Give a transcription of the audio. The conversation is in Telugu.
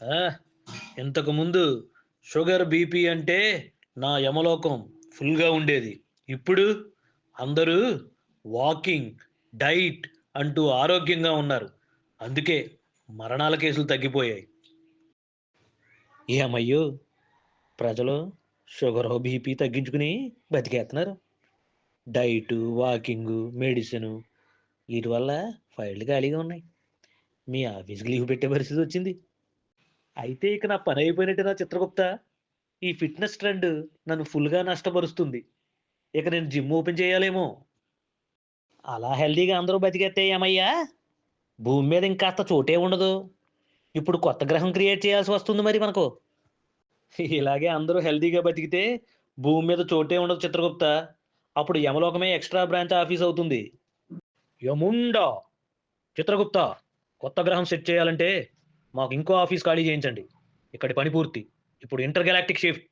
ఆ! ఇంతకుముందు షుగర్, బీపీ అంటే నా యమలోకం ఫుల్‌గా ఉండేది. ఇప్పుడు అందరూ వాకింగ్, డైట్ అంటూ ఆరోగ్యంగా ఉన్నారు. అందుకే మరణాల కేసులు తగ్గిపోయాయి. ఏమయ్యో! ప్రజలు షుగరు, బీపీ తగ్గించుకుని బతికేత్తన్నారు. డైటు, వాకింగు, మెడిసిను ఈటి వల్ల ఫైల్‌లు ఖాళీగా ఉన్నాయి. మీ ఆఫీస్‌కి లీవ్ పెట్టే పరిస్థితొచ్చింది. అయితే ఇక నా పనయిపోయినట్టేనా చిత్రగుప్త? ఈ ఫిట్‌నెస్ ట్రెండ్ నన్ను ఫుల్‌గా నష్టపరుస్తుంది. ఇక నేను జిమ్ ఓపెన్ చేయాలేమో! అలా హెల్తీగా అందరూ బతికేత్తే ఏమయ్యా? భూమి మీద ఇంకాస్త చోటే ఉండదు. ఇప్పుడు కొత్త గ్రహం క్రియేట్ చేయాల్సి వస్తుంది మరి మనకు. ఇలాగే అందరూ హెల్తీగా బతికితే భూమి మీద చోటే ఉండదు చిత్రగుప్త. అప్పుడు యమలోకమే ఎక్స్‌ట్రా బ్రాంచ్ ఆఫీస్ అవుతుంది. యముండా! చిత్రగుప్త కొత్త గ్రహం సెట్ చేయాలంటే మాకు ఇంకో ఆఫీస్ ఖాళీ చేయించండి. ఇక్కడి పని పూర్తి. ఇప్పుడు ఇంటర్ గెలాక్టిక్ షిఫ్ట్.